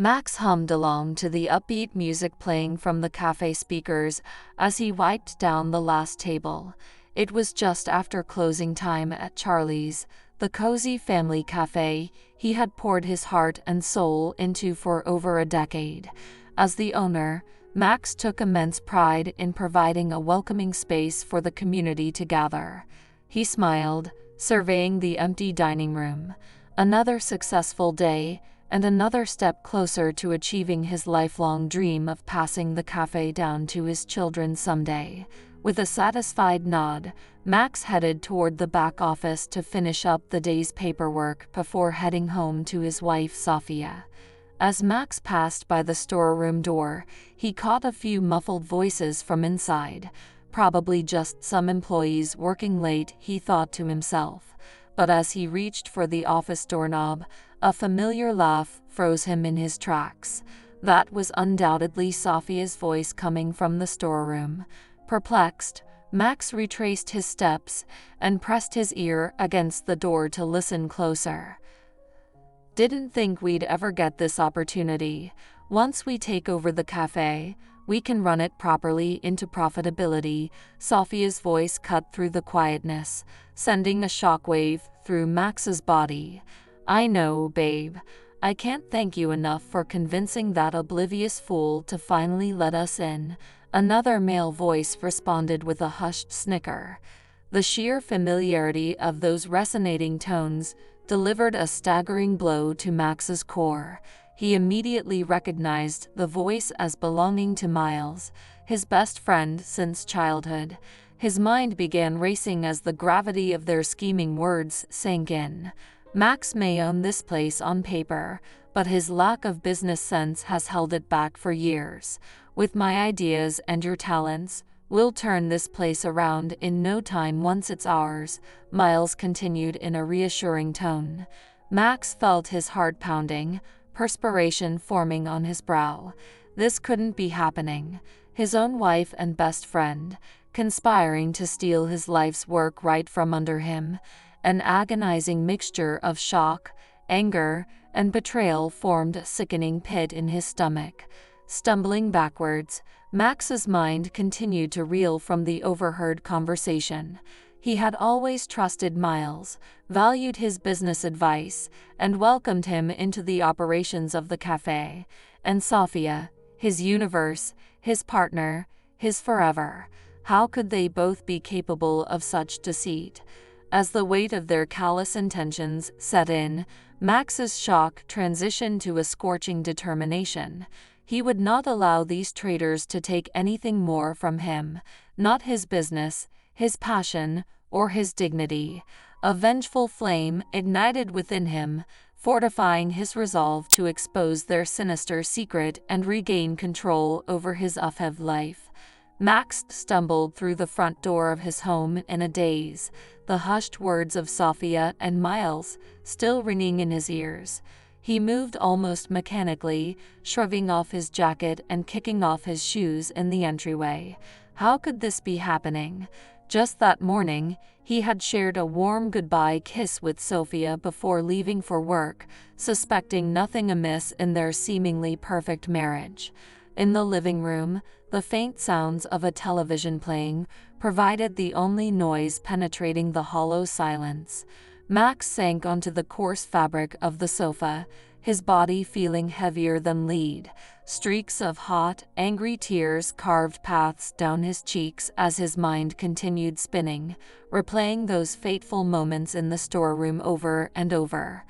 Max hummed along to the upbeat music playing from the cafe speakers as he wiped down the last table. It was just after closing time at Charlie's, the cozy family cafe he had poured his heart and soul into for over a decade. As the owner, Max took immense pride in providing a welcoming space for the community to gather. He smiled, surveying the empty dining room. Another successful day, and another step closer to achieving his lifelong dream of passing the cafe down to his children someday. With a satisfied nod, Max headed toward the back office to finish up the day's paperwork before heading home to his wife Sofia. As Max passed by the storeroom door, he caught a few muffled voices from inside. Probably just some employees working late, he thought to himself. But as he reached for the office doorknob, a familiar laugh froze him in his tracks. That was undoubtedly Sofia's voice coming from the storeroom. Perplexed, Max retraced his steps and pressed his ear against the door to listen closer. "Didn't think we'd ever get this opportunity. Once we take over the cafe, we can run it properly into profitability." Sofia's voice cut through the quietness, sending a shockwave through Max's body. "I know, babe. I can't thank you enough for convincing that oblivious fool to finally let us in." Another male voice responded with a hushed snicker. The sheer familiarity of those resonating tones delivered a staggering blow to Max's core. He immediately recognized the voice as belonging to Miles, his best friend since childhood. His mind began racing as the gravity of their scheming words sank in. Max may own this place on paper, but his lack of business sense has held it back for years. "With my ideas and your talents, we'll turn this place around in no time once it's ours," Miles continued in a reassuring tone. Max felt his heart pounding, perspiration forming on his brow. This couldn't be happening. His own wife and best friend, conspiring to steal his life's work right from under him. An agonizing mixture of shock, anger, and betrayal formed a sickening pit in his stomach. Stumbling backwards, Max's mind continued to reel from the overheard conversation. He had always trusted Miles, valued his business advice, and welcomed him into the operations of the cafe. And Sofia, his universe, his partner, his forever. How could they both be capable of such deceit? As the weight of their callous intentions set in, Max's shock transitioned to a scorching determination. He would not allow these traitors to take anything more from him, not his business, his passion, or his dignity. A vengeful flame ignited within him, fortifying his resolve to expose their sinister secret and regain control over his upheaved life. Max stumbled through the front door of his home in a daze, the hushed words of Sofia and Miles still ringing in his ears. He moved almost mechanically, shrugging off his jacket and kicking off his shoes in the entryway. How could this be happening? Just that morning, he had shared a warm goodbye kiss with Sofia before leaving for work, suspecting nothing amiss in their seemingly perfect marriage. In the living room, the faint sounds of a television playing provided the only noise penetrating the hollow silence. Max sank onto the coarse fabric of the sofa, his body feeling heavier than lead. Streaks of hot, angry tears carved paths down his cheeks as his mind continued spinning, replaying those fateful moments in the storeroom over and over.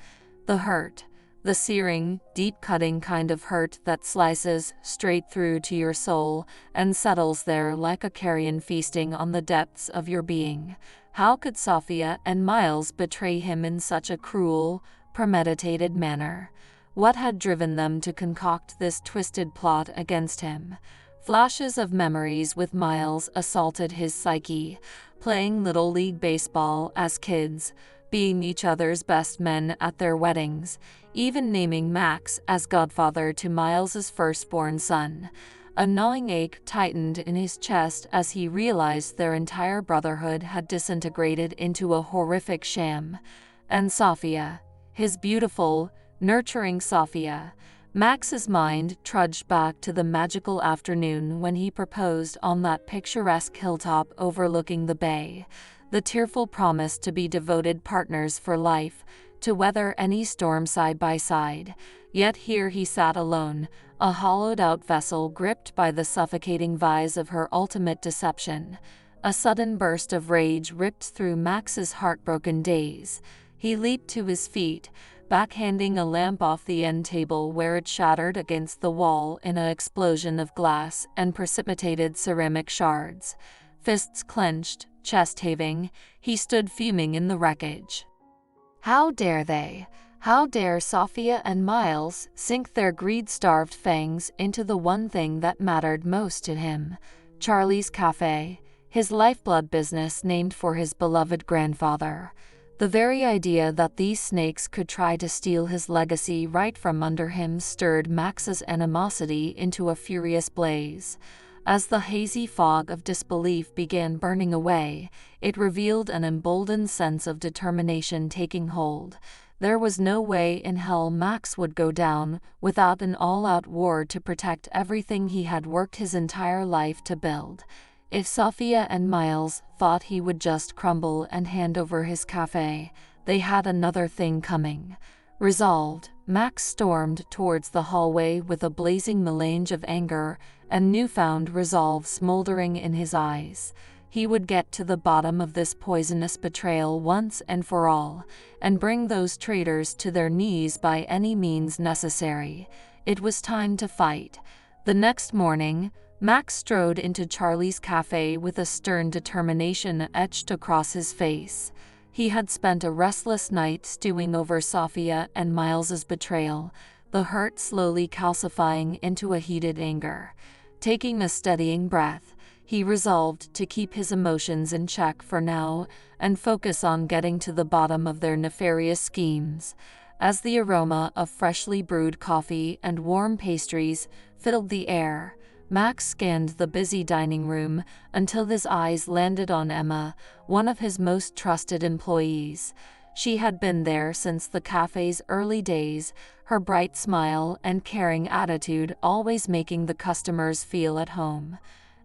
The hurt. The searing, deep-cutting kind of hurt that slices straight through to your soul and settles there like a carrion feasting on the depths of your being. How could Sofia and Miles betray him in such a cruel, premeditated manner? What had driven them to concoct this twisted plot against him? Flashes of memories with Miles assaulted his psyche, playing Little League baseball as kids, being each other's best men at their weddings, even naming Max as godfather to Miles's firstborn son. A gnawing ache tightened in his chest as he realized their entire brotherhood had disintegrated into a horrific sham. And Sofia, his beautiful, nurturing Sofia. Max's mind trudged back to the magical afternoon when he proposed on that picturesque hilltop overlooking the bay, the tearful promise to be devoted partners for life, to weather any storm side by side. Yet here he sat alone, a hollowed-out vessel gripped by the suffocating vise of her ultimate deception. A sudden burst of rage ripped through Max's heartbroken days. He leaped to his feet, backhanding a lamp off the end table where it shattered against the wall in an explosion of glass and precipitated ceramic shards. Fists clenched, chest heaving, he stood fuming in the wreckage. How dare they? How dare Sophia and Miles sink their greed-starved fangs into the one thing that mattered most to him? Charlie's Cafe, his lifeblood business named for his beloved grandfather. The very idea that these snakes could try to steal his legacy right from under him stirred Max's animosity into a furious blaze. As the hazy fog of disbelief began burning away, it revealed an emboldened sense of determination taking hold. There was no way in hell Max would go down without an all-out war to protect everything he had worked his entire life to build. If Sophia and Miles thought he would just crumble and hand over his cafe, they had another thing coming. Resolved, Max stormed towards the hallway with a blazing melange of anger and newfound resolve smoldering in his eyes. He would get to the bottom of this poisonous betrayal once and for all, and bring those traitors to their knees by any means necessary. It was time to fight. The next morning, Max strode into Charlie's Cafe with a stern determination etched across his face. He had spent a restless night stewing over Sophia and Miles's betrayal, the hurt slowly calcifying into a heated anger. Taking a steadying breath, he resolved to keep his emotions in check for now and focus on getting to the bottom of their nefarious schemes. As the aroma of freshly brewed coffee and warm pastries filled the air, Max scanned the busy dining room until his eyes landed on Emma, one of his most trusted employees. She had been there since the cafe's early days, her bright smile and caring attitude always making the customers feel at home.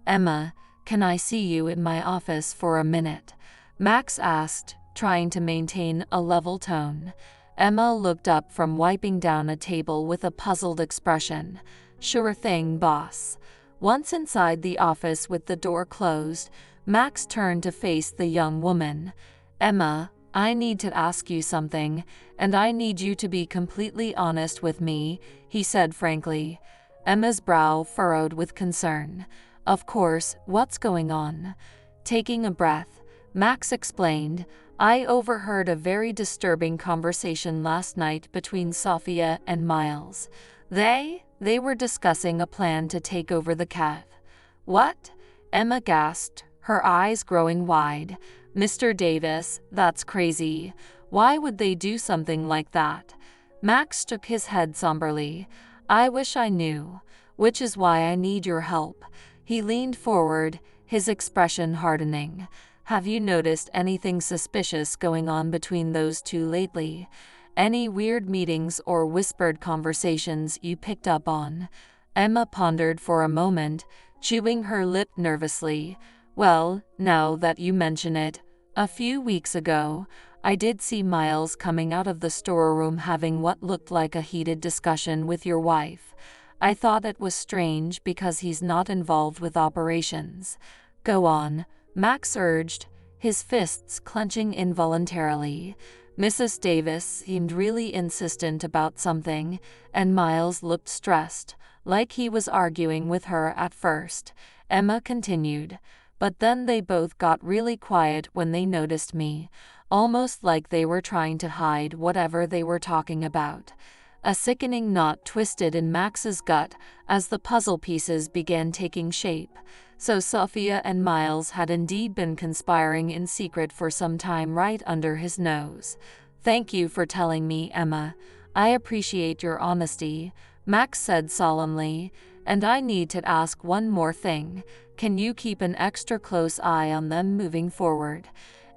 "Emma, can I see you in my office for a minute?" Max asked, trying to maintain a level tone. Emma looked up from wiping down a table with a puzzled expression. "Sure thing, boss." Once inside the office with the door closed, Max turned to face the young woman. "Emma, I need to ask you something, and I need you to be completely honest with me," he said frankly. Emma's brow furrowed with concern. "Of course, what's going on?" Taking a breath, Max explained, "I overheard a very disturbing conversation last night between Sophia and Miles. They were discussing a plan to take over the cafe." "What?" Emma gasped, her eyes growing wide. "Mr. Davis, that's crazy. Why would they do something like that?" Max shook his head somberly. "I wish I knew. Which is why I need your help." He leaned forward, his expression hardening. "Have you noticed anything suspicious going on between those two lately? Any weird meetings or whispered conversations you picked up on?" Emma pondered for a moment, chewing her lip nervously. "Well, now that you mention it, a few weeks ago, I did see Miles coming out of the storeroom having what looked like a heated discussion with your wife. I thought it was strange because he's not involved with operations." "Go on," Max urged, his fists clenching involuntarily. Mrs. Davis seemed really insistent about something, and Miles looked stressed, like he was arguing with her at first. Emma continued, "But then they both got really quiet when they noticed me, almost like they were trying to hide whatever they were talking about." A sickening knot twisted in Max's gut as the puzzle pieces began taking shape. So Sophia and Miles had indeed been conspiring in secret for some time right under his nose. "Thank you for telling me, Emma. I appreciate your honesty," Max said solemnly. "And I need to ask one more thing. Can you keep an extra close eye on them moving forward?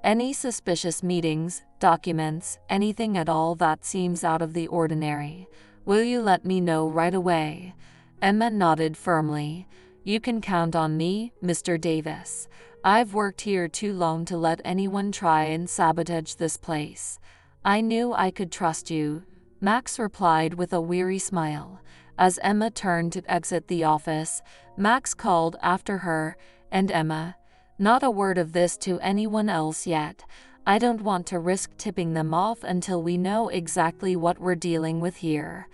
Any suspicious meetings, documents, anything at all that seems out of the ordinary?" Will you let me know right away?" Emma nodded firmly. "You can count on me, Mr. Davis. I've worked here too long to let anyone try and sabotage this place. I knew I could trust you," Max replied with a weary smile. As Emma turned to exit the office, Max called after her, "And Emma, not a word of this to anyone else yet. I don't want to risk tipping them off until we know exactly what we're dealing with here."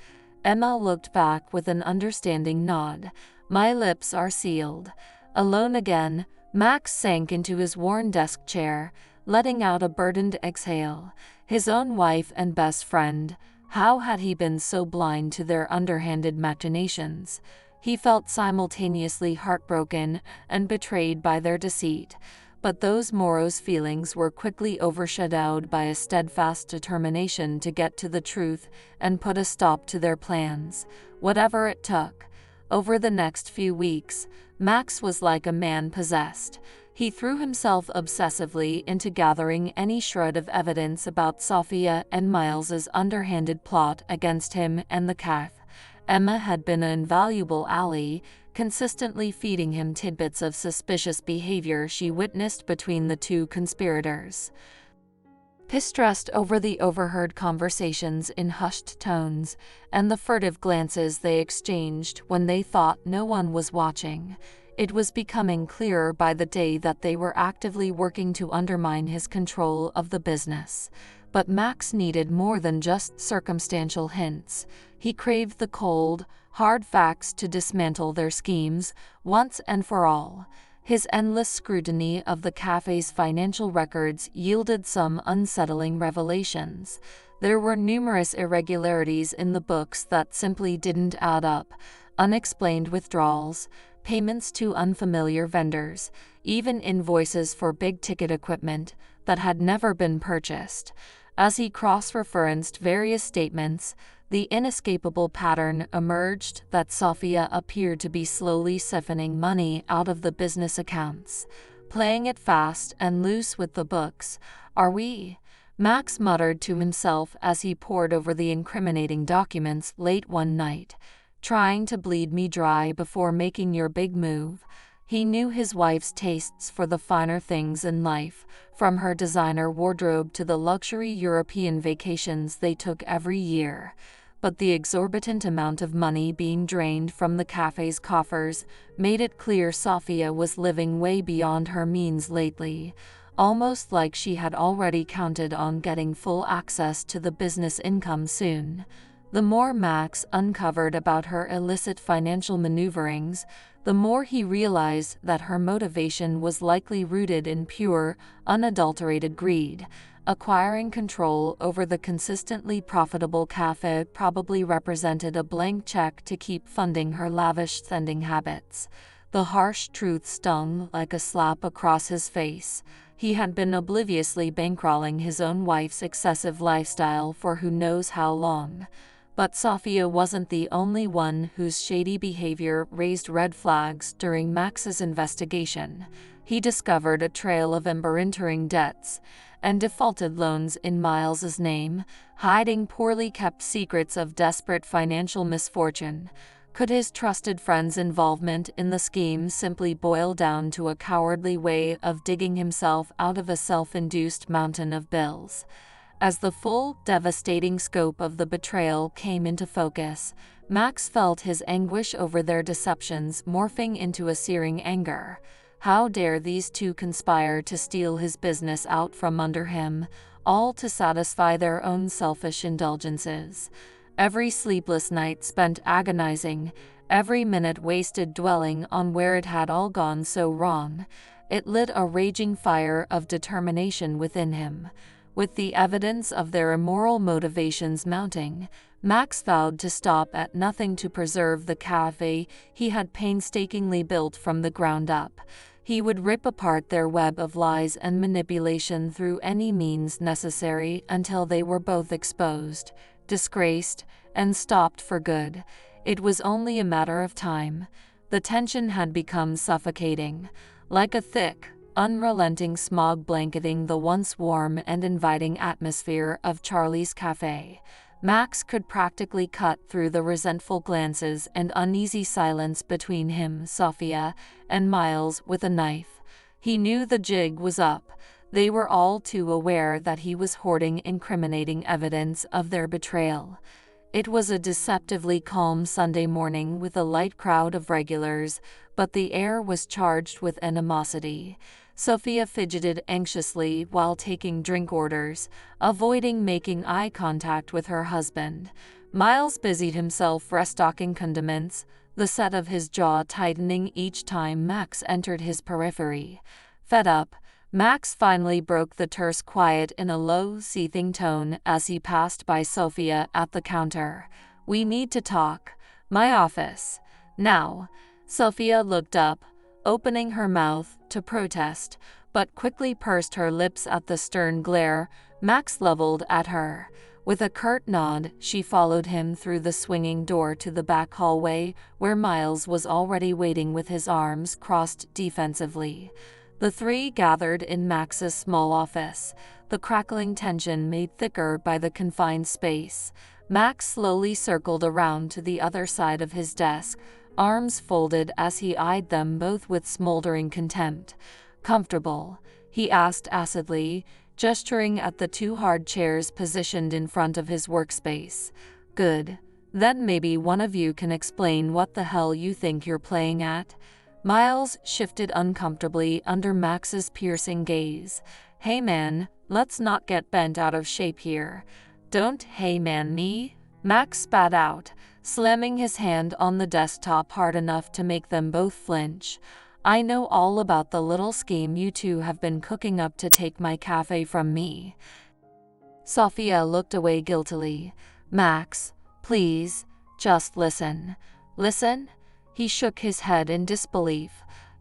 Emma looked back with an understanding nod. "My lips are sealed." Alone again, Max sank into his worn desk chair, letting out a burdened exhale. His own wife and best friend, how had he been so blind to their underhanded machinations? He felt simultaneously heartbroken and betrayed by their deceit, but those morose feelings were quickly overshadowed by a steadfast determination to get to the truth and put a stop to their plans, whatever it took. Over the next few weeks, Max was like a man possessed. He threw himself obsessively into gathering any shred of evidence about Sophia and Miles's underhanded plot against him and the cafe. Emma had been an invaluable ally, consistently feeding him tidbits of suspicious behavior she witnessed between the two conspirators. Distressed over the overheard conversations in hushed tones and the furtive glances they exchanged when they thought no one was watching, it was becoming clearer by the day that they were actively working to undermine his control of the business. But Max needed more than just circumstantial hints. He craved the cold, hard facts to dismantle their schemes once and for all. His endless scrutiny of the cafe's financial records yielded some unsettling revelations. There were numerous irregularities in the books that simply didn't add up: unexplained withdrawals, payments to unfamiliar vendors, even invoices for big-ticket equipment that had never been purchased. As he cross-referenced various statements, the inescapable pattern emerged that Sophia appeared to be slowly siphoning money out of the business accounts, playing it fast and loose with the books. "Are we?" Max muttered to himself as he pored over the incriminating documents late one night. "Trying to bleed me dry before making your big move." He knew his wife's tastes for the finer things in life, from her designer wardrobe to the luxury European vacations they took every year. But the exorbitant amount of money being drained from the cafe's coffers made it clear Sophia was living way beyond her means lately, almost like she had already counted on getting full access to the business income soon. The more Max uncovered about her illicit financial maneuverings, the more he realized that her motivation was likely rooted in pure, unadulterated greed. Acquiring control over the consistently profitable cafe probably represented a blank check to keep funding her lavish spending habits. The harsh truth stung like a slap across his face. He had been obliviously bankrolling his own wife's excessive lifestyle for who knows how long. But Sophia wasn't the only one whose shady behavior raised red flags during Max's investigation. He discovered a trail of embarrassing debts and defaulted loans in Miles's name, hiding poorly kept secrets of desperate financial misfortune. Could his trusted friend's involvement in the scheme simply boil down to a cowardly way of digging himself out of a self-induced mountain of bills? As the full, devastating scope of the betrayal came into focus, Max felt his anguish over their deceptions morphing into a searing anger. How dare these two conspire to steal his business out from under him, all to satisfy their own selfish indulgences? Every sleepless night spent agonizing, every minute wasted dwelling on where it had all gone so wrong, it lit a raging fire of determination within him. With the evidence of their immoral motivations mounting, Max vowed to stop at nothing to preserve the cafe he had painstakingly built from the ground up. He would rip apart their web of lies and manipulation through any means necessary until they were both exposed, disgraced, and stopped for good. It was only a matter of time. The tension had become suffocating, like a thick, unrelenting smog blanketing the once warm and inviting atmosphere of Charlie's Cafe. Max could practically cut through the resentful glances and uneasy silence between him, Sophia, and Miles with a knife. He knew the jig was up. They were all too aware that he was hoarding incriminating evidence of their betrayal. It was a deceptively calm Sunday morning with a light crowd of regulars, but the air was charged with animosity. Sophia fidgeted anxiously while taking drink orders, avoiding making eye contact with her husband. Miles busied himself restocking condiments, the set of his jaw tightening each time Max entered his periphery. Fed up, Max finally broke the terse quiet in a low, seething tone as he passed by Sophia at the counter. "We need to talk. My office. Now." Sophia looked up, opening her mouth to protest, but quickly pursed her lips at the stern glare Max leveled at her. With a curt nod, she followed him through the swinging door to the back hallway, where Miles was already waiting with his arms crossed defensively. The three gathered in Max's small office, the crackling tension made thicker by the confined space. Max slowly circled around to the other side of his desk, arms folded as he eyed them both with smoldering contempt. "Comfortable?" he asked acidly, gesturing at the two hard chairs positioned in front of his workspace. "Good. Then maybe one of you can explain what the hell you think you're playing at." Miles shifted uncomfortably under Max's piercing gaze. "Hey man, let's not get bent out of shape here." "Don't hey man me," Max spat out, slamming his hand on the desktop hard enough to make them both flinch. "I know all about the little scheme you two have been cooking up to take my cafe from me." Sophia looked away guiltily. "Max, please, just listen." "Listen?" He shook his head in disbelief.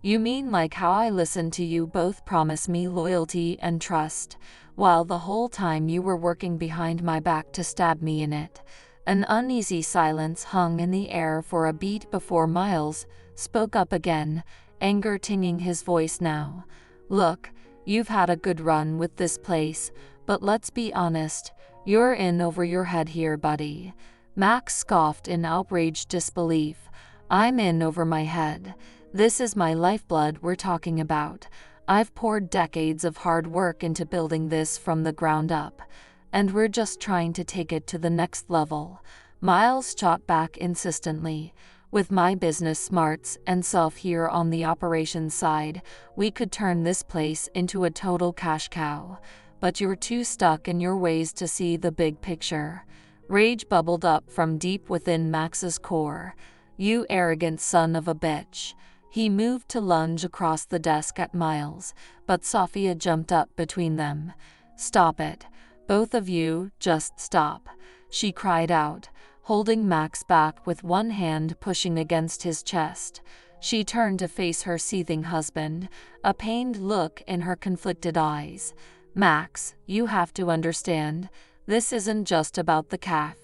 "You mean like how I listened to you both promise me loyalty and trust, while the whole time you were working behind my back to stab me in it?" An uneasy silence hung in the air for a beat before Miles spoke up again, anger tinging his voice now. "Look, you've had a good run with this place, but let's be honest, you're in over your head here, buddy." Max scoffed in outraged disbelief. "I'm in over my head. This is my lifeblood we're talking about. I've poured decades of hard work into building this from the ground up, and we're just trying to take it to the next level." Miles shot back insistently. "With my business smarts and self here on the operations side, we could turn this place into a total cash cow. But you're too stuck in your ways to see the big picture." Rage bubbled up from deep within Max's core. "You arrogant son of a bitch." He moved to lunge across the desk at Miles, but Sophia jumped up between them. "Stop it. Both of you, just stop," she cried out, holding Max back with one hand pushing against his chest. She turned to face her seething husband, a pained look in her conflicted eyes. "Max, you have to understand, this isn't just about the calf.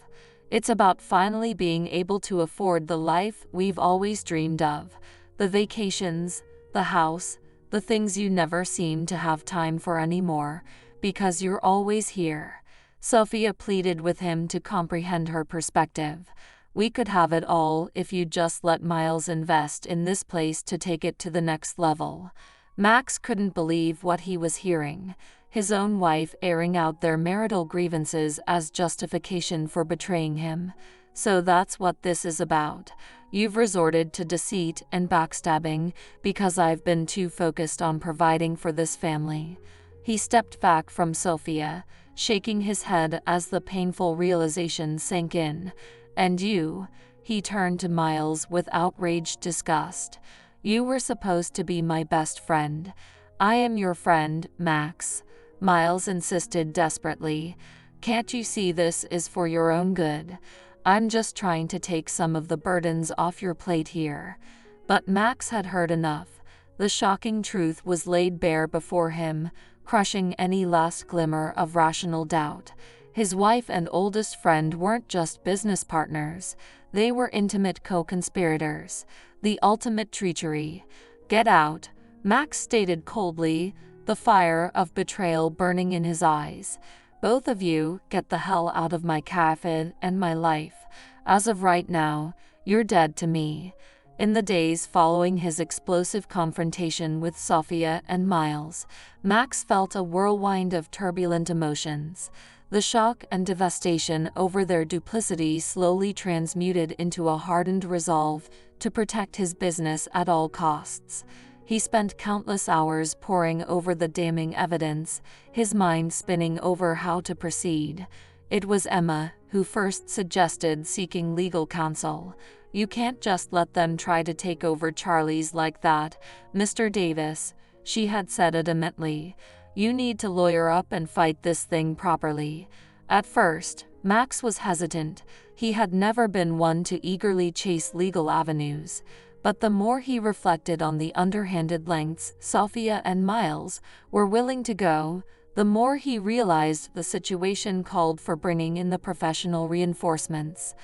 It's about finally being able to afford the life we've always dreamed of. The vacations, the house, the things you never seem to have time for anymore, because you're always here." Sophia pleaded with him to comprehend her perspective. "We could have it all if you'd just let Miles invest in this place to take it to the next level." Max couldn't believe what he was hearing. His own wife airing out their marital grievances as justification for betraying him. "So that's what this is about. You've resorted to deceit and backstabbing because I've been too focused on providing for this family." He stepped back from Sophia, shaking his head as the painful realization sank in. "And you?" He turned to Miles with outraged disgust. "You were supposed to be my best friend." "I am your friend, Max," Miles insisted desperately. "Can't you see this is for your own good? I'm just trying to take some of the burdens off your plate here." But Max had heard enough. The shocking truth was laid bare before him, crushing any last glimmer of rational doubt. His wife and oldest friend weren't just business partners, they were intimate co-conspirators. The ultimate treachery. "Get out," Max stated coldly, the fire of betrayal burning in his eyes. Both of you, get the hell out of my cafe and my life. As of right now, you're dead to me." In the days following his explosive confrontation with Sophia and Miles, Max felt a whirlwind of turbulent emotions. The shock and devastation over their duplicity slowly transmuted into a hardened resolve to protect his business at all costs. He spent countless hours poring over the damning evidence, his mind spinning over how to proceed. It was Emma who first suggested seeking legal counsel. "You can't just let them try to take over Charlie's like that, Mr. Davis," she had said adamantly. "You need to lawyer up and fight this thing properly." At first, Max was hesitant. He had never been one to eagerly chase legal avenues. But the more he reflected on the underhanded lengths Sophia and Miles were willing to go, the more he realized the situation called for bringing in the professional reinforcements.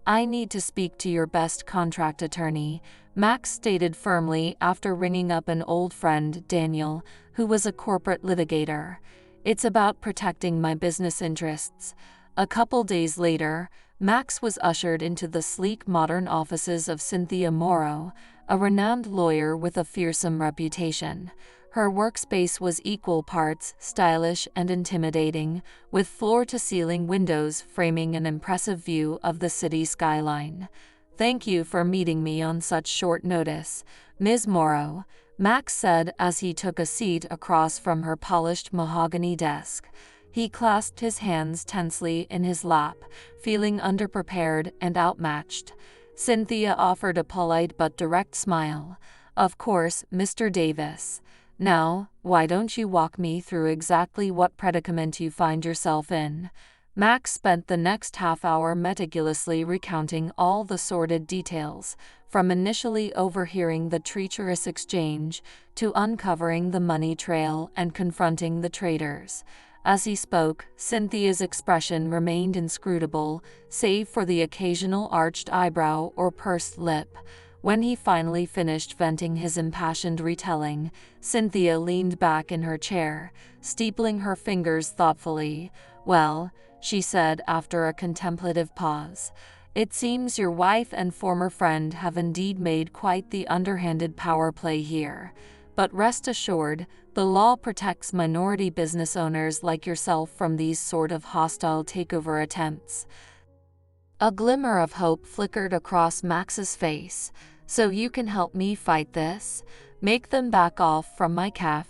"I need to speak to your best contract attorney," Max stated firmly after ringing up an old friend, Daniel, who was a corporate litigator. "It's about protecting my business interests." A couple days later, Max was ushered into the sleek modern offices of Cynthia Morrow, a renowned lawyer with a fearsome reputation. Her workspace was equal parts stylish and intimidating, with floor-to-ceiling windows framing an impressive view of the city skyline. "Thank you for meeting me on such short notice, Ms. Morrow," Max said as he took a seat across from her polished mahogany desk. He clasped his hands tensely in his lap, feeling underprepared and outmatched. Cynthia offered a polite but direct smile. "Of course, Mr. Davis. Now, why don't you walk me through exactly what predicament you find yourself in?" Max spent the next half-hour meticulously recounting all the sordid details, from initially overhearing the treacherous exchange to uncovering the money trail and confronting the traitors. As he spoke, Cynthia's expression remained inscrutable, save for the occasional arched eyebrow or pursed lip. When he finally finished venting his impassioned retelling, Cynthia leaned back in her chair, steepling her fingers thoughtfully. "Well," she said after a contemplative pause, "it seems your wife and former friend have indeed made quite the underhanded power play here. But rest assured, the law protects minority business owners like yourself from these sort of hostile takeover attempts." A glimmer of hope flickered across Max's face. "So you can help me fight this? Make them back off from my cafe?"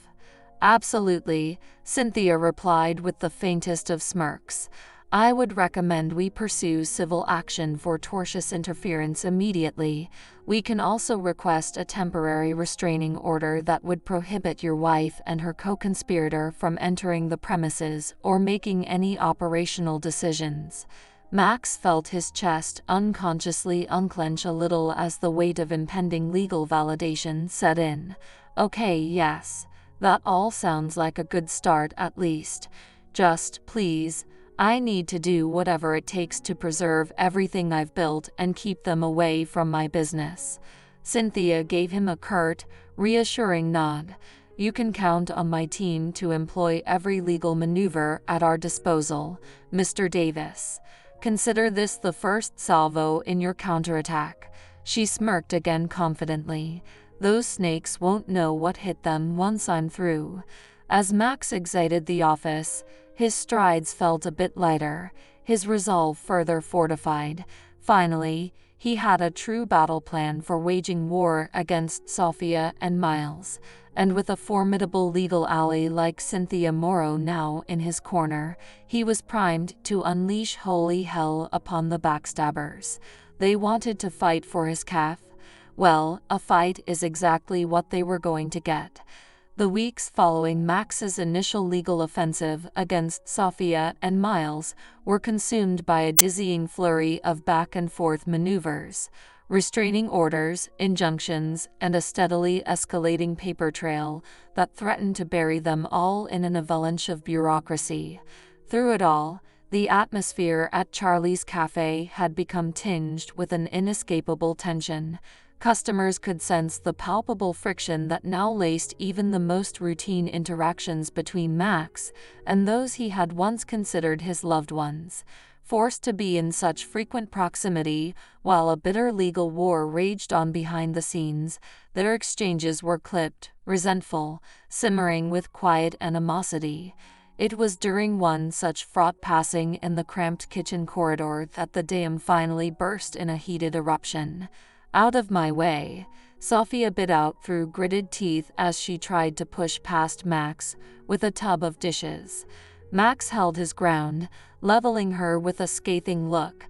"Absolutely," Cynthia replied with the faintest of smirks. "I would recommend we pursue civil action for tortious interference immediately. We can also request a temporary restraining order that would prohibit your wife and her co-conspirator from entering the premises or making any operational decisions." Max felt his chest unconsciously unclench a little as the weight of impending legal validation set in. "Okay, yes. That all sounds like a good start at least. Just, please, I need to do whatever it takes to preserve everything I've built and keep them away from my business." Cynthia gave him a curt, reassuring nod. "You can count on my team to employ every legal maneuver at our disposal, Mr. Davis. Consider this the first salvo in your counterattack." She smirked again confidently. "Those snakes won't know what hit them once I'm through." As Max exited the office, his strides felt a bit lighter, his resolve further fortified. Finally, he had a true battle plan for waging war against Sophia and Miles, and with a formidable legal ally like Cynthia Morrow now in his corner, he was primed to unleash holy hell upon the backstabbers. They wanted to fight for his cafe? Well, a fight is exactly what they were going to get. The weeks following Max's initial legal offensive against Sophia and Miles were consumed by a dizzying flurry of back-and-forth maneuvers, restraining orders, injunctions, and a steadily escalating paper trail that threatened to bury them all in an avalanche of bureaucracy. Through it all, the atmosphere at Charlie's Cafe had become tinged with an inescapable tension. Customers could sense the palpable friction that now laced even the most routine interactions between Max and those he had once considered his loved ones. Forced to be in such frequent proximity, while a bitter legal war raged on behind the scenes, their exchanges were clipped, resentful, simmering with quiet animosity. It was during one such fraught passing in the cramped kitchen corridor that the dam finally burst in a heated eruption. "Out of my way," Sophia bit out through gritted teeth as she tried to push past Max with a tub of dishes. Max held his ground, leveling her with a scathing look.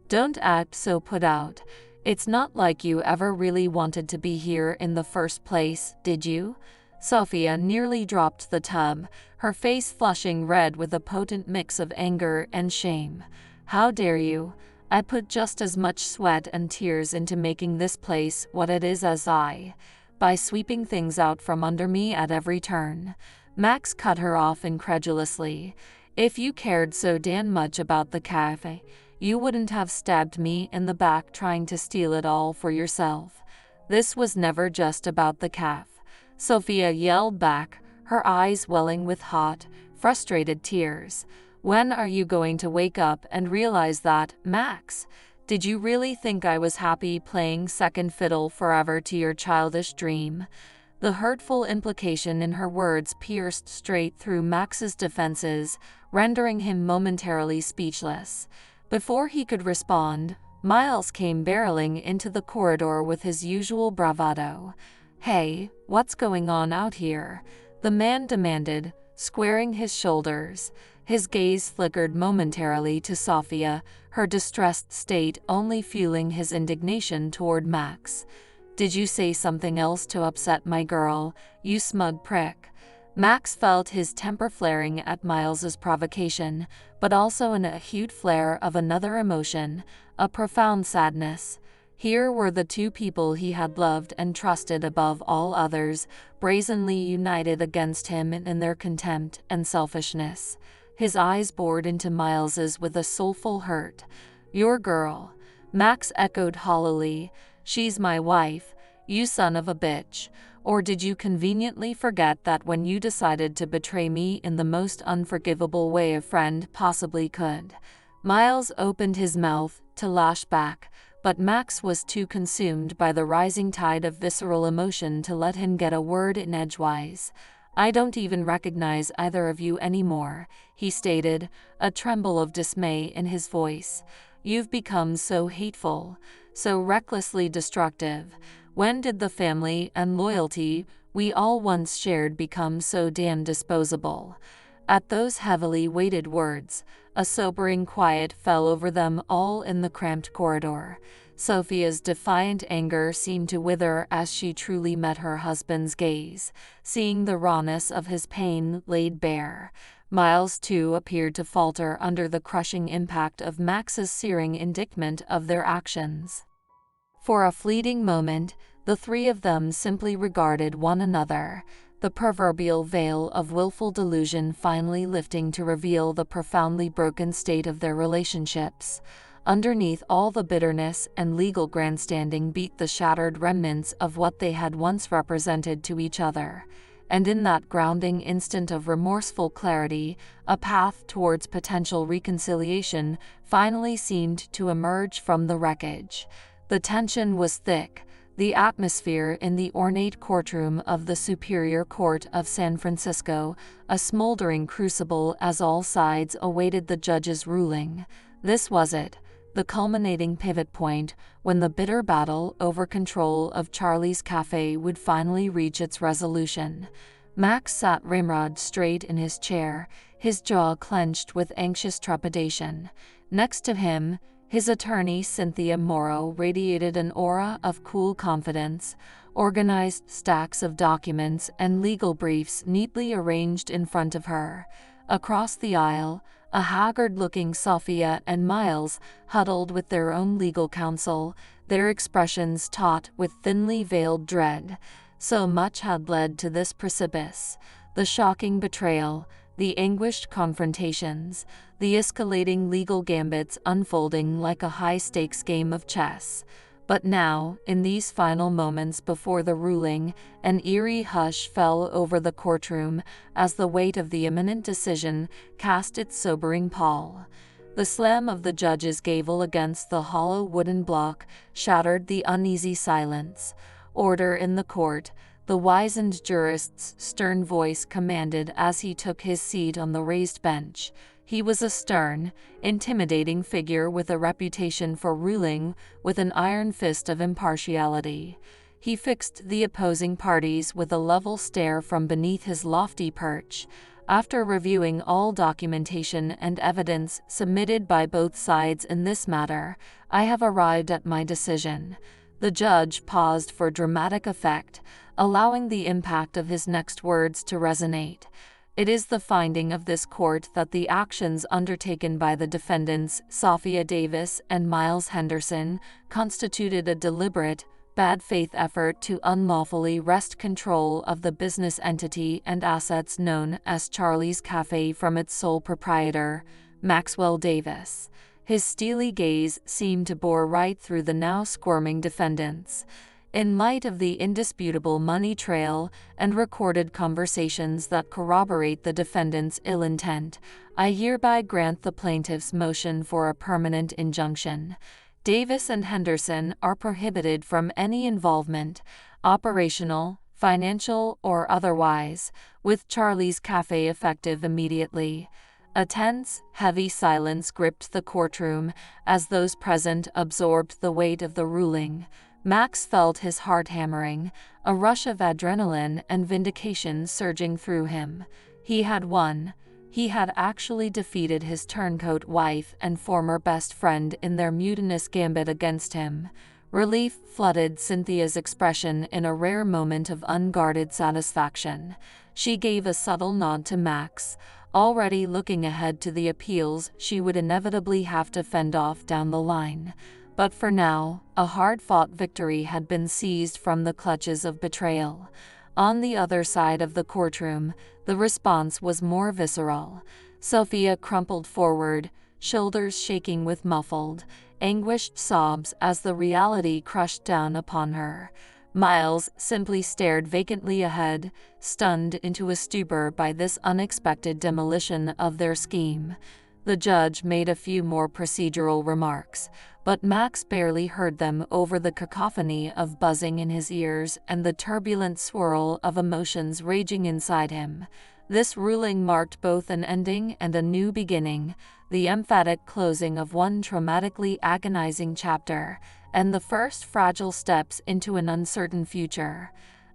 "Don't act so put out. It's not like you ever really wanted to be here in the first place, did you?" Sophia nearly dropped the tub, her face flushing red with a potent mix of anger and shame. "How dare you? I put just as much sweat and tears into making this place what it is as by sweeping things out from under me at every turn." Max cut her off incredulously. "If you cared so damn much about the cafe, you wouldn't have stabbed me in the back trying to steal it all for yourself." "This was never just about the cafe," Sophia yelled back, her eyes welling with hot, frustrated tears. "When are you going to wake up and realize that, Max? Did you really think I was happy playing second fiddle forever to your childish dream?" The hurtful implication in her words pierced straight through Max's defenses, rendering him momentarily speechless. Before he could respond, Miles came barreling into the corridor with his usual bravado. "Hey, what's going on out here?" the man demanded, squaring his shoulders. His gaze flickered momentarily to Sophia, her distressed state only fueling his indignation toward Max. "Did you say something else to upset my girl, you smug prick?" Max felt his temper flaring at Miles's provocation, but also an acute flare of another emotion, a profound sadness. Here were the two people he had loved and trusted above all others, brazenly united against him in their contempt and selfishness. His eyes bored into Miles's with a soulful hurt. "Your girl," Max echoed hollowly. "She's my wife, you son of a bitch. Or did you conveniently forget that when you decided to betray me in the most unforgivable way a friend possibly could?" Miles opened his mouth to lash back, but Max was too consumed by the rising tide of visceral emotion to let him get a word in edgewise. "I don't even recognize either of you anymore," he stated, a tremble of dismay in his voice. "You've become so hateful, so recklessly destructive. When did the family and loyalty we all once shared become so damn disposable?" At those heavily weighted words, a sobering quiet fell over them all in the cramped corridor. Sophia's defiant anger seemed to wither as she truly met her husband's gaze, seeing the rawness of his pain laid bare. Miles, too, appeared to falter under the crushing impact of Max's searing indictment of their actions. For a fleeting moment, the three of them simply regarded one another, the proverbial veil of willful delusion finally lifting to reveal the profoundly broken state of their relationships. Underneath all the bitterness and legal grandstanding beat the shattered remnants of what they had once represented to each other. And in that grounding instant of remorseful clarity, a path towards potential reconciliation finally seemed to emerge from the wreckage. The tension was thick, the atmosphere in the ornate courtroom of the Superior Court of San Francisco, a smoldering crucible as all sides awaited the judge's ruling. This was it, the culminating pivot point, when the bitter battle over control of Charlie's Cafe would finally reach its resolution. Max sat ramrod straight in his chair, his jaw clenched with anxious trepidation. Next to him, his attorney Cynthia Morrow radiated an aura of cool confidence, organized stacks of documents and legal briefs neatly arranged in front of her. Across the aisle, a haggard-looking Sophia and Miles huddled with their own legal counsel, their expressions taut with thinly veiled dread. So much had led to this precipice: the shocking betrayal, the anguished confrontations, the escalating legal gambits unfolding like a high-stakes game of chess. But now, in these final moments before the ruling, an eerie hush fell over the courtroom as the weight of the imminent decision cast its sobering pall. The slam of the judge's gavel against the hollow wooden block shattered the uneasy silence. "Order in the court," the wizened jurist's stern voice commanded as he took his seat on the raised bench. He was a stern, intimidating figure with a reputation for ruling with an iron fist of impartiality. He fixed the opposing parties with a level stare from beneath his lofty perch. "After reviewing all documentation and evidence submitted by both sides in this matter, I have arrived at my decision." The judge paused for dramatic effect, allowing the impact of his next words to resonate. "It is the finding of this court that the actions undertaken by the defendants, Sophia Davis and Miles Henderson, constituted a deliberate, bad faith effort to unlawfully wrest control of the business entity and assets known as Charlie's Cafe from its sole proprietor, Maxwell Davis." His steely gaze seemed to bore right through the now squirming defendants. "In light of the indisputable money trail and recorded conversations that corroborate the defendant's ill intent, I hereby grant the plaintiff's motion for a permanent injunction. Davis and Henderson are prohibited from any involvement, operational, financial, or otherwise, with Charlie's Cafe effective immediately." A tense, heavy silence gripped the courtroom as those present absorbed the weight of the ruling. Max felt his heart hammering, a rush of adrenaline and vindication surging through him. He had won. He had actually defeated his turncoat wife and former best friend in their mutinous gambit against him. Relief flooded Cynthia's expression in a rare moment of unguarded satisfaction. She gave a subtle nod to Max, already looking ahead to the appeals she would inevitably have to fend off down the line. But for now, a hard-fought victory had been seized from the clutches of betrayal. On the other side of the courtroom, the response was more visceral. Sophia crumpled forward, shoulders shaking with muffled, anguished sobs as the reality crushed down upon her. Miles simply stared vacantly ahead, stunned into a stupor by this unexpected demolition of their scheme. The judge made a few more procedural remarks, but Max barely heard them over the cacophony of buzzing in his ears and the turbulent swirl of emotions raging inside him. This ruling marked both an ending and a new beginning, the emphatic closing of one traumatically agonizing chapter, and the first fragile steps into an uncertain future.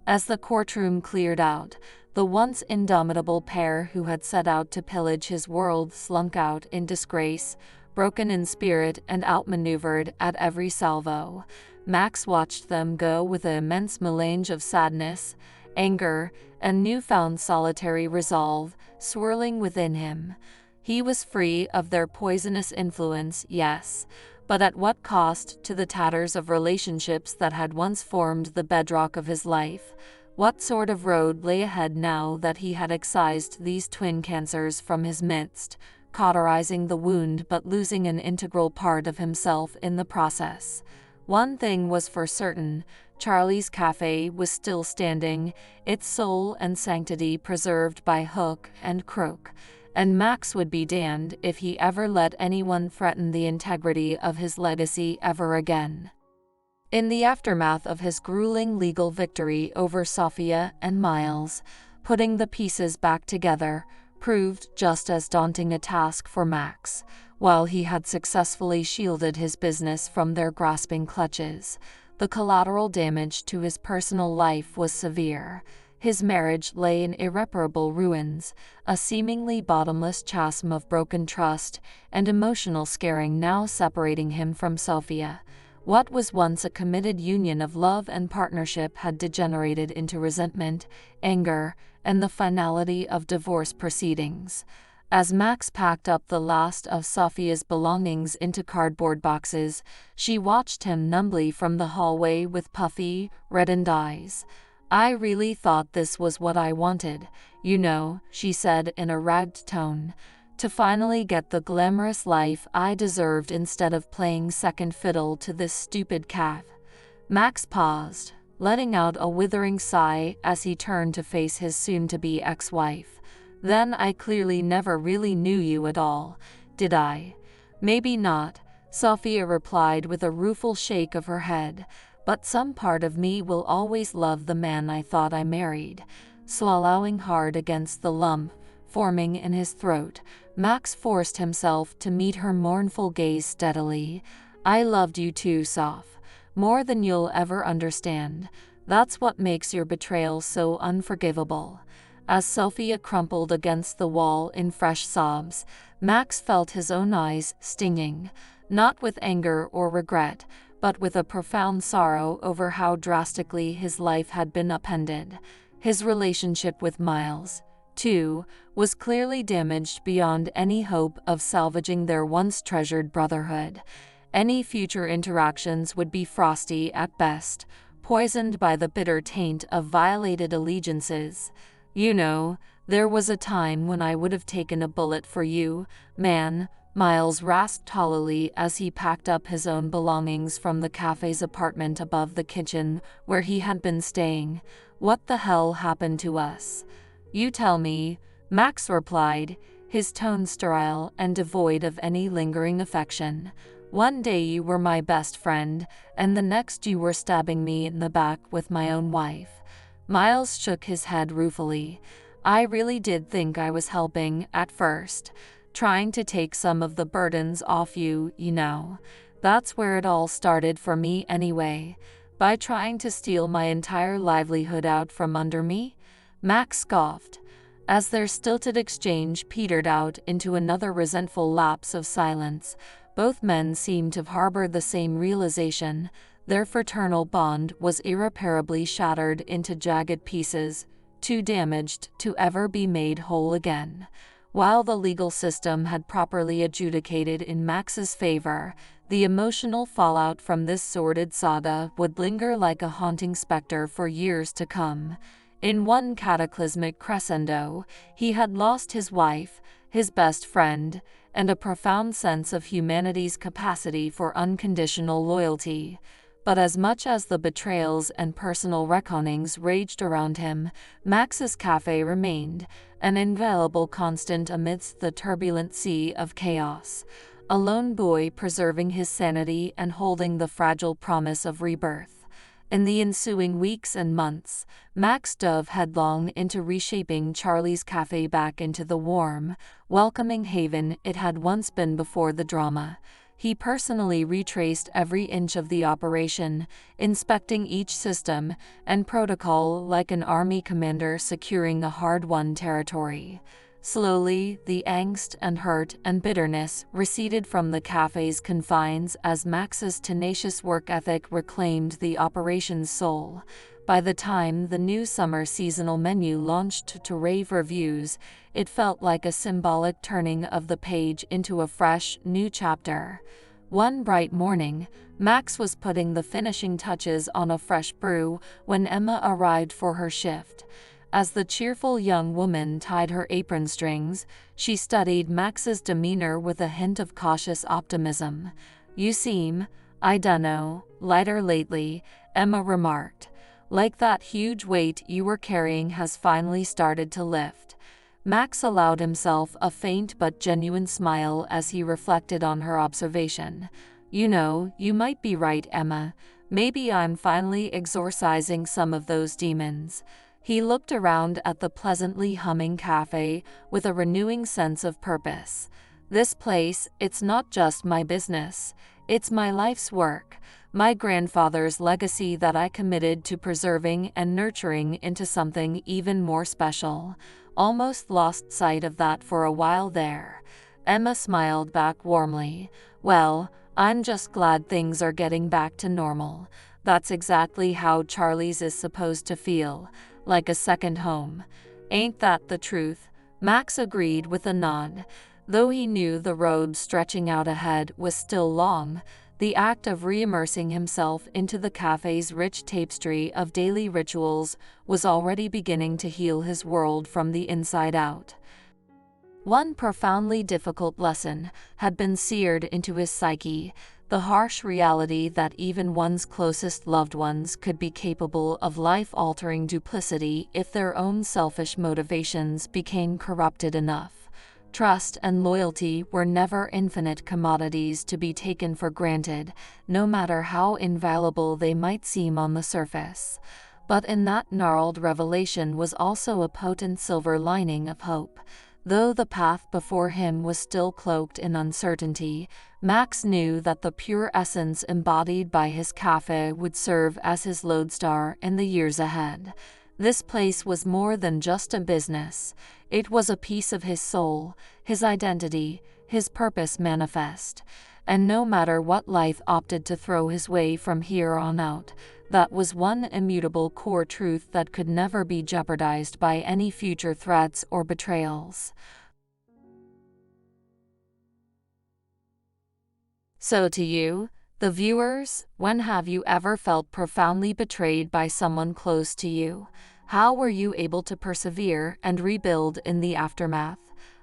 As the courtroom cleared out, the once indomitable pair who had set out to pillage his world slunk out in disgrace, broken in spirit and outmaneuvered at every salvo. Max watched them go with an immense melange of sadness, anger, and newfound solitary resolve swirling within him. He was free of their poisonous influence, yes, but at what cost to the tatters of relationships that had once formed the bedrock of his life? What sort of road lay ahead now that he had excised these twin cancers from his midst, cauterizing the wound but losing an integral part of himself in the process? One thing was for certain: Charlie's Cafe was still standing, its soul and sanctity preserved by hook and crook, and Max would be damned if he ever let anyone threaten the integrity of his legacy ever again. In the aftermath of his grueling legal victory over Sophia and Miles, putting the pieces back together proved just as daunting a task for Max. While he had successfully shielded his business from their grasping clutches, the collateral damage to his personal life was severe. His marriage lay in irreparable ruins, a seemingly bottomless chasm of broken trust and emotional scarring now separating him from Sophia. What was once a committed union of love and partnership had degenerated into resentment, anger, and the finality of divorce proceedings. As Max packed up the last of Sophia's belongings into cardboard boxes, she watched him numbly from the hallway with puffy, reddened eyes. "I really thought this was what I wanted, you know," she said in a ragged tone. "To finally get the glamorous life I deserved instead of playing second fiddle to this stupid cat." Max paused, letting out a withering sigh as he turned to face his soon-to-be ex-wife. Then I clearly never really knew you at all, did I? Maybe not, Sophia replied with a rueful shake of her head, but some part of me will always love the man I thought I married. Swallowing hard against the lump forming in his throat, Max forced himself to meet her mournful gaze steadily. I loved you too, Soph. More than you'll ever understand. That's what makes your betrayal so unforgivable. As Sophia crumpled against the wall in fresh sobs, Max felt his own eyes stinging, not with anger or regret, but with a profound sorrow over how drastically his life had been upended. His relationship with Miles, too, was clearly damaged beyond any hope of salvaging their once treasured brotherhood. Any future interactions would be frosty at best, poisoned by the bitter taint of violated allegiances. You know, there was a time when I would have taken a bullet for you, man, Miles rasped hollowly as he packed up his own belongings from the cafe's apartment above the kitchen where he had been staying. What the hell happened to us? You tell me, Max replied, his tone sterile and devoid of any lingering affection. One day you were my best friend, and the next you were stabbing me in the back with my own wife. Miles shook his head ruefully. I really did think I was helping at first, trying to take some of the burdens off you, you know. That's where it all started for me anyway. By trying to steal my entire livelihood out from under me? Max scoffed. As their stilted exchange petered out into another resentful lapse of silence, both men seemed to harbor the same realization. Their fraternal bond was irreparably shattered into jagged pieces, too damaged to ever be made whole again. While the legal system had properly adjudicated in Max's favor, the emotional fallout from this sordid saga would linger like a haunting specter for years to come. In one cataclysmic crescendo, he had lost his wife, his best friend, and a profound sense of humanity's capacity for unconditional loyalty. But as much as the betrayals and personal reckonings raged around him, Max's cafe remained, an inviolable constant amidst the turbulent sea of chaos. A lone boy preserving his sanity and holding the fragile promise of rebirth. In the ensuing weeks and months, Max dove headlong into reshaping Charlie's cafe back into the warm, welcoming haven it had once been before the drama. He personally retraced every inch of the operation, inspecting each system and protocol like an army commander securing a hard-won territory. Slowly, the angst and hurt and bitterness receded from the cafe's confines as Max's tenacious work ethic reclaimed the operation's soul. By the time the new summer seasonal menu launched to rave reviews, it felt like a symbolic turning of the page into a fresh, new chapter. One bright morning, Max was putting the finishing touches on a fresh brew when Emma arrived for her shift. As the cheerful young woman tied her apron strings, she studied Max's demeanor with a hint of cautious optimism. You seem, I dunno, lighter lately, Emma remarked. Like that huge weight you were carrying has finally started to lift. Max allowed himself a faint but genuine smile as he reflected on her observation. You know, you might be right, Emma. Maybe I'm finally exorcising some of those demons. He looked around at the pleasantly humming cafe with a renewing sense of purpose. This place, it's not just my business. It's my life's work, my grandfather's legacy that I committed to preserving and nurturing into something even more special. Almost lost sight of that for a while there. Emma smiled back warmly. Well, I'm just glad things are getting back to normal. That's exactly how Charlie's is supposed to feel. Like a second home. Ain't that the truth? Max agreed with a nod. Though he knew the road stretching out ahead was still long, the act of re-immersing himself into the cafe's rich tapestry of daily rituals was already beginning to heal his world from the inside out. One profoundly difficult lesson had been seared into his psyche. The harsh reality that even one's closest loved ones could be capable of life-altering duplicity if their own selfish motivations became corrupted enough. Trust and loyalty were never infinite commodities to be taken for granted, no matter how invaluable they might seem on the surface. But in that gnarled revelation was also a potent silver lining of hope. Though the path before him was still cloaked in uncertainty, Max knew that the pure essence embodied by his cafe would serve as his lodestar in the years ahead. This place was more than just a business. It was a piece of his soul, his identity, his purpose manifest. And no matter what life opted to throw his way from here on out, that was one immutable core truth that could never be jeopardized by any future threats or betrayals. So to you, the viewers, when have you ever felt profoundly betrayed by someone close to you? How were you able to persevere and rebuild in the aftermath?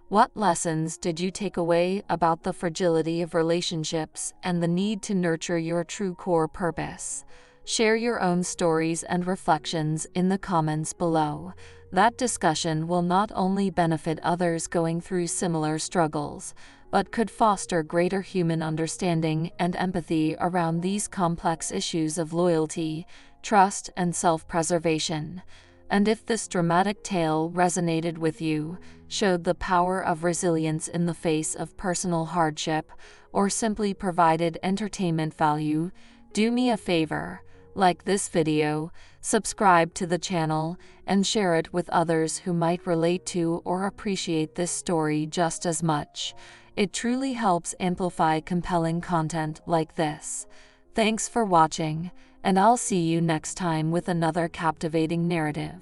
What lessons did you take away about the fragility of relationships and the need to nurture your true core purpose? Share your own stories and reflections in the comments below. That discussion will not only benefit others going through similar struggles, but could foster greater human understanding and empathy around these complex issues of loyalty, trust, and self-preservation. And if this dramatic tale resonated with you, showed the power of resilience in the face of personal hardship, or simply provided entertainment value, do me a favor. Like this video, subscribe to the channel, and share it with others who might relate to or appreciate this story just as much. It truly helps amplify compelling content like this. Thanks for watching, and I'll see you next time with another captivating narrative.